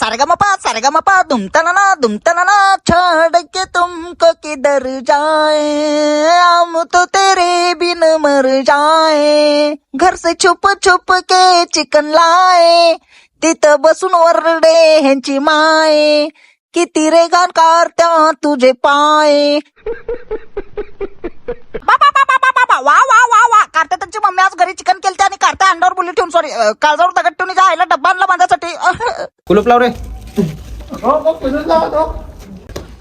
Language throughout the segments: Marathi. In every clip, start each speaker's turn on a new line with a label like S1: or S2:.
S1: सारेगामापा दुमतना छोड़ के तुमको किधर जाए, हम तो तेरे बिन मर जाए, घर से छुप छुप के चिकन लाए, तिथं बसून ओरडे ह्यांची माय, किती रे गाण करत्या तुझे पाय. वा वा वा वा कार्त्या त्यांची मम्मी आज घरी चिकन केलते आणि कार्त्या अंड्यावर बोलली ठेवून सॉरी काळजावर दगड ठेवून जायला डब्बा आणला माझ्यासाठी.
S2: कुलूप लाव रे.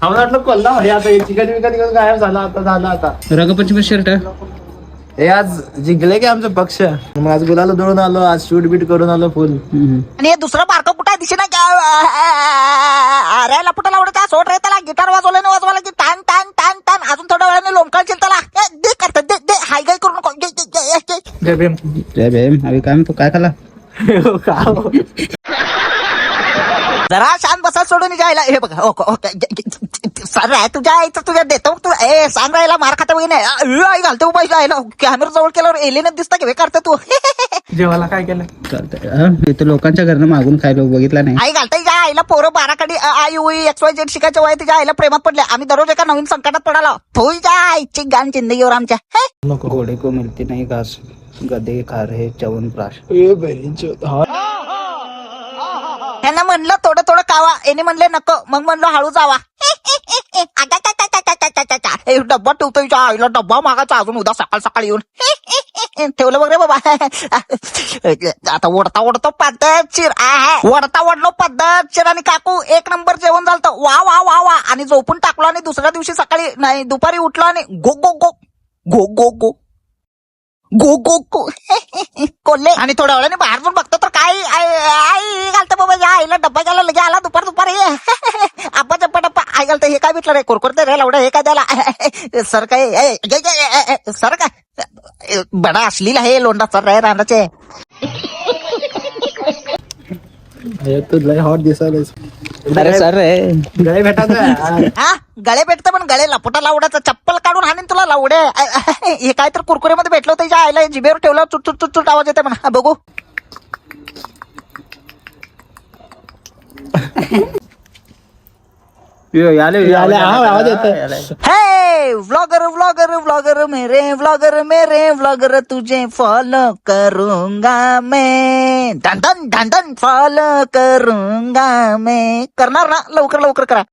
S2: वाटलं कोल्हा अरे आता चिकन विकत गायब झाला आता रंगपंचमी शर्ट हे आज जिंकले की आमचा पक्ष. मग आज गुलाला दळून आलो, आज शूट बीट करून आलो फुल.
S1: आणि हे दुसरं बारकं कुठं दिसे ना अरे लपटा लावडा सोड रे त्याला गिटार वाजवायला की टान टान टान टान अजून थोड्या वेळाने लोंबकाळशील त्याला दे करतात दे हाय गाय करू नको.
S2: जय भीम.
S3: जय भीम. अभी काय तू काय खाला
S1: जरा शांत बसा सोडून जायला. हे बघा ओके सर तुझ्या आईचं तुझ्या देतो तू सांग राहिला मार खाता वगैरे नाही आई घालतो पैसे आयला कॅमेरा जवळ केल्यावर एलियन दिसता की करता तू.
S2: जेवायला काय केलं
S3: इथं लोकांच्या घरनं मागून खायला बघितला नाही.
S1: आई घालता ज्या आईला पोरं 12 आई उई XYZ शिकायच्या वय तिच्या आईला प्रेमात पडल्या. आम्ही दररोज एका नवीन संकटात पडाला. तुझ्या आईची गाण जिंदगीवर आमच्या.
S3: घोडे को मिळते नाही घास, गधे खा रहे च्यवनप्राश.
S1: त्यांना म्हणलं थोडं थोडं कावा, याने म्हणले नको, मग म्हणलो हळू जावा. डब्बा ठेवतो आईला डब्बा मागायचा अजून उद्या सकाळी येऊन ठेवलं वगैरे बाबा. आता ओढता पद्धतशीर ओढलो पद्धतशीर आणि काकू 1 नंबर जेवण झालं. वा वा वा वा आणि झोपून टाकलो आणि दुसऱ्या दिवशी सकाळी नाही दुपारी उठलो आणि गो गो गो गो गो गो गो गो गो कोल्हे. आणि थोड्या वेळाने बाहेर जाऊन बघतो तर काय आई घालतं बाबा या आईला डब्बा घ्यायला लगे आला दुपारी आप्पा चप्पा डप्पा आई घालतं. हे काय भेटलं रे कुरकुरते रे लावडं हे काय द्यायला सर काय सर काय बडा अश्लील आहे लोंडा सर रे रांडाचे.
S2: तुला हॉट दिसायला
S3: अरे सर रे
S2: गळे भेटायचं.
S1: हा गळे भेटतं पण गळे लपटा लावड्याचं चप्पल काढून हाणीन तुला लावडे. हे काय तर कुरकुरेमध्ये भेटलं होतं आईला जिभेवर ठेवलं चुट आवाज येते म्हणा बघू.
S2: आवाज येतो.
S1: हे व्लॉगर मेरे व्लॉगर तुझे फॉलो करूंगा मैं, धन धन फॉलो करूंगा मैं. करणार ना लवकर करा.